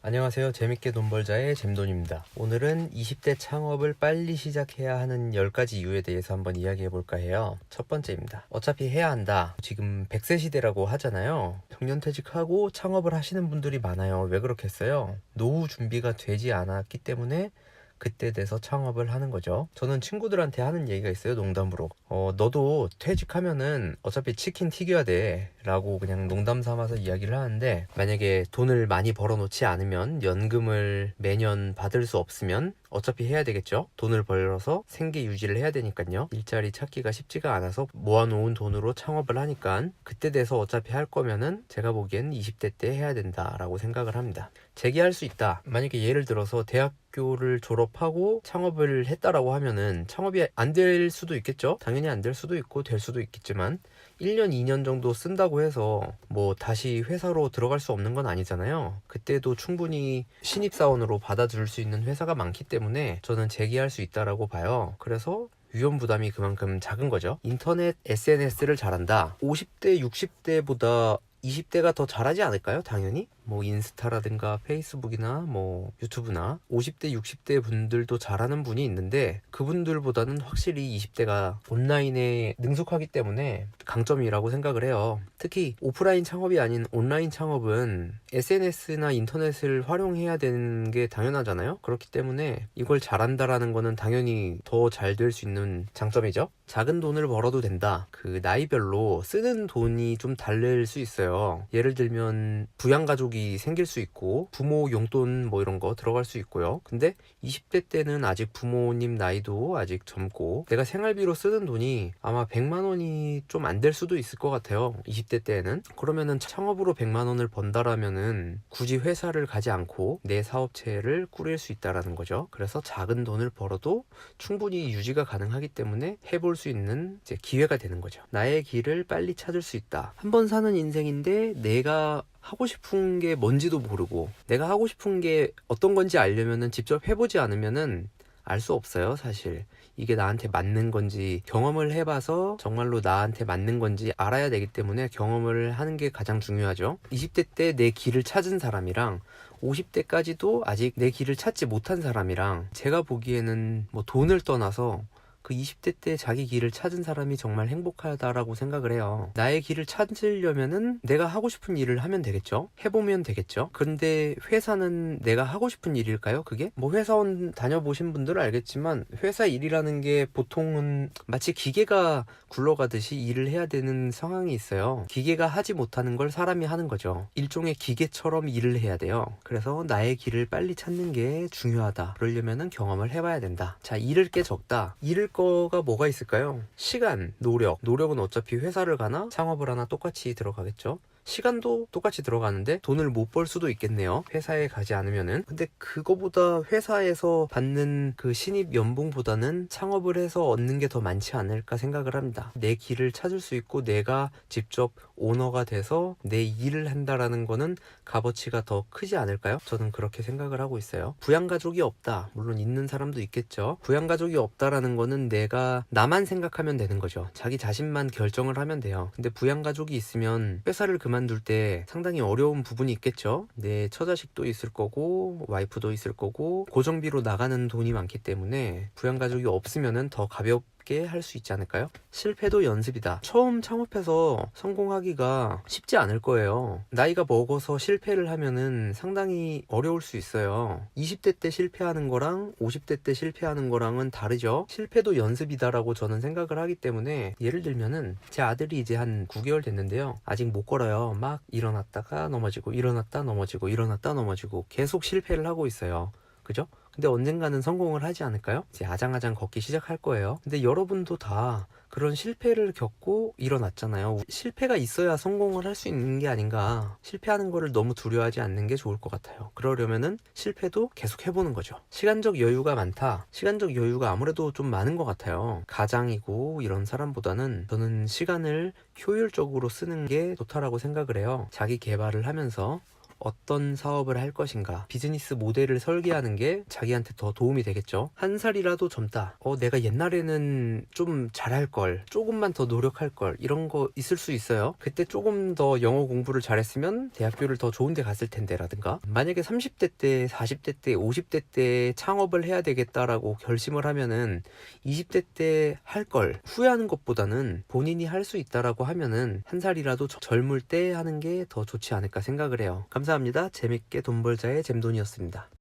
안녕하세요. 재밌게 돈 벌자의 잼돈입니다. 오늘은 20대 창업을 빨리 시작해야 하는 10가지 이유에 대해서 한번 이야기해 볼까 해요. 첫 번째입니다. 어차피 해야 한다. 지금 100세 시대라고 하잖아요. 정년퇴직하고 창업을 하시는 분들이 많아요. 왜 그렇겠어요? 노후 준비가 되지 않았기 때문에 그때 돼서 창업을 하는 거죠. 저는 친구들한테 하는 얘기가 있어요. 농담으로. 너도 퇴직하면은 어차피 치킨 튀겨야 돼. 라고 그냥 농담 삼아서 이야기를 하는데, 만약에 돈을 많이 벌어놓지 않으면, 연금을 매년 받을 수 없으면 어차피 해야 되겠죠. 돈을 벌어서 생계 유지를 해야 되니까요. 일자리 찾기가 쉽지가 않아서 모아놓은 돈으로 창업을 하니까 그때 돼서 어차피 할 거면은 제가 보기엔 20대 때 해야 된다라고 생각을 합니다. 재기할 수 있다. 만약에 예를 들어서 대학교를 졸업하고 창업을 했다라고 하면은 창업이 안 될 수도 있겠죠. 당연히 안 될 수도 있고 될 수도 있겠지만 1년, 2년 정도 쓴다고 해서 뭐 다시 회사로 들어갈 수 없는 건 아니잖아요. 그때도 충분히 신입사원으로 받아줄 수 있는 회사가 많기 때문에 저는 재기할 수 있다라고 봐요. 그래서 위험 부담이 그만큼 작은 거죠. 인터넷 SNS를 잘한다. 50대, 60대보다 20대가 더 잘하지 않을까요? 당연히. 뭐 인스타라든가 페이스북이나 뭐 유튜브나 50대, 60대 분들도 잘하는 분이 있는데 그분들보다는 확실히 20대가 온라인에 능숙하기 때문에 강점이라고 생각을 해요. 특히 오프라인 창업이 아닌 온라인 창업은 SNS나 인터넷을 활용해야 되는 게 당연하잖아요. 그렇기 때문에 이걸 잘한다라는 거는 당연히 더 잘 될 수 있는 장점이죠. 작은 돈을 벌어도 된다. 그 나이별로 쓰는 돈이 좀 다를 수 있어요. 예를 들면 부양가족이 생길 수 있고 부모 용돈 뭐 이런 거 들어갈 수 있고요. 근데 20대 때는 아직 부모님 나이도 아직 젊고 내가 생활비로 쓰는 돈이 아마 100만 원이 좀 안 될 수도 있을 것 같아요. 20대 때는. 그러면은 창업으로 100만 원을 번다라면은 굳이 회사를 가지 않고 내 사업체를 꾸릴 수 있다라는 거죠. 그래서 작은 돈을 벌어도 충분히 유지가 가능하기 때문에 해볼 수 있는 이제 기회가 되는 거죠. 나의 길을 빨리 찾을 수 있다. 한 번 사는 인생인데 내가 하고 싶은 게 뭔지도 모르고 내가 하고 싶은 게 어떤 건지 알려면은 직접 해보지 않으면은 알 수 없어요. 사실 이게 나한테 맞는 건지 경험을 해봐서 정말로 나한테 맞는 건지 알아야 되기 때문에 경험을 하는 게 가장 중요하죠. 20대 때 내 길을 찾은 사람이랑 50대까지도 아직 내 길을 찾지 못한 사람이랑 제가 보기에는 뭐 돈을 떠나서 그 20대 때 자기 길을 찾은 사람이 정말 행복하다라고 생각을 해요. 나의 길을 찾으려면은 내가 하고 싶은 일을 하면 되겠죠. 해보면 되겠죠. 그런데 회사는 내가 하고 싶은 일일까요? 그게? 뭐 회사원 다녀보신 분들은 알겠지만 회사 일이라는 게 보통은 마치 기계가 굴러가듯이 일을 해야 되는 상황이 있어요. 기계가 하지 못하는 걸 사람이 하는 거죠. 일종의 기계처럼 일을 해야 돼요. 그래서 나의 길을 빨리 찾는 게 중요하다. 그러려면은 경험을 해봐야 된다. 자, 잃을 게 적다. 잃을 거가 뭐가 있을까요? 시간, 노력. 노력은 어차피 회사를 가나 창업을 하나 똑같이 들어가겠죠. 시간도 똑같이 들어가는데 돈을 못 벌 수도 있겠네요. 회사에 가지 않으면은. 근데 그거보다 회사에서 받는 그 신입 연봉보다는 창업을 해서 얻는 게 더 많지 않을까 생각을 합니다. 내 길을 찾을 수 있고 내가 직접 오너가 돼서 내 일을 한다라는 거는 값어치가 더 크지 않을까요? 저는 그렇게 생각을 하고 있어요. 부양가족이 없다. 물론 있는 사람도 있겠죠. 부양가족이 없다라는 거는 내가 나만 생각하면 되는 거죠. 자기 자신만 결정을 하면 돼요. 근데 부양가족이 있으면 회사를 그만둘 때 상당히 어려운 부분이 있겠죠. 내 처자식도 있을 거고 와이프도 있을 거고 고정비로 나가는 돈이 많기 때문에 부양가족이 없으면은 더 가볍게 할 수 있지 않을까요? 실패도 연습이다. 처음 창업해서 성공하기가 쉽지 않을 거예요. 나이가 먹어서 실패를 하면은 상당히 어려울 수 있어요. 20대 때 실패하는 거랑 50대 때 실패하는 거랑은 다르죠. 실패도 연습이다라고 저는 생각을 하기 때문에 예를 들면은 제 아들이 이제 한 9개월 됐는데요. 아직 못 걸어요. 막 일어났다가 넘어지고 일어났다 넘어지고 일어났다 넘어지고 계속 실패를 하고 있어요. 그죠? 근데 언젠가는 성공을 하지 않을까요? 이제 아장아장 걷기 시작할 거예요. 근데 여러분도 다 그런 실패를 겪고 일어났잖아요. 실패가 있어야 성공을 할 수 있는 게 아닌가. 실패하는 거를 너무 두려워하지 않는 게 좋을 것 같아요. 그러려면은 실패도 계속 해보는 거죠. 시간적 여유가 많다. 시간적 여유가 아무래도 좀 많은 것 같아요. 가장이고 이런 사람보다는 저는 시간을 효율적으로 쓰는 게 좋다라고 생각을 해요. 자기 개발을 하면서 어떤 사업을 할 것인가, 비즈니스 모델을 설계하는 게 자기한테 더 도움이 되겠죠. 한 살이라도 젊다. 내가 옛날에는 좀 잘할 걸, 조금만 더 노력할 걸, 이런 거 있을 수 있어요. 그때 조금 더 영어 공부를 잘했으면 대학교를 더 좋은 데 갔을 텐데 라든가, 만약에 30대 때, 40대 때, 50대 때 창업을 해야 되겠다라고 결심을 하면은 20대 때 할 걸 후회하는 것보다는 본인이 할 수 있다라고 하면은 한 살이라도 젊을 때 하는 게 더 좋지 않을까 생각을 해요. 감사합니다. 재밌게 돈 벌자의 잼돈이었습니다.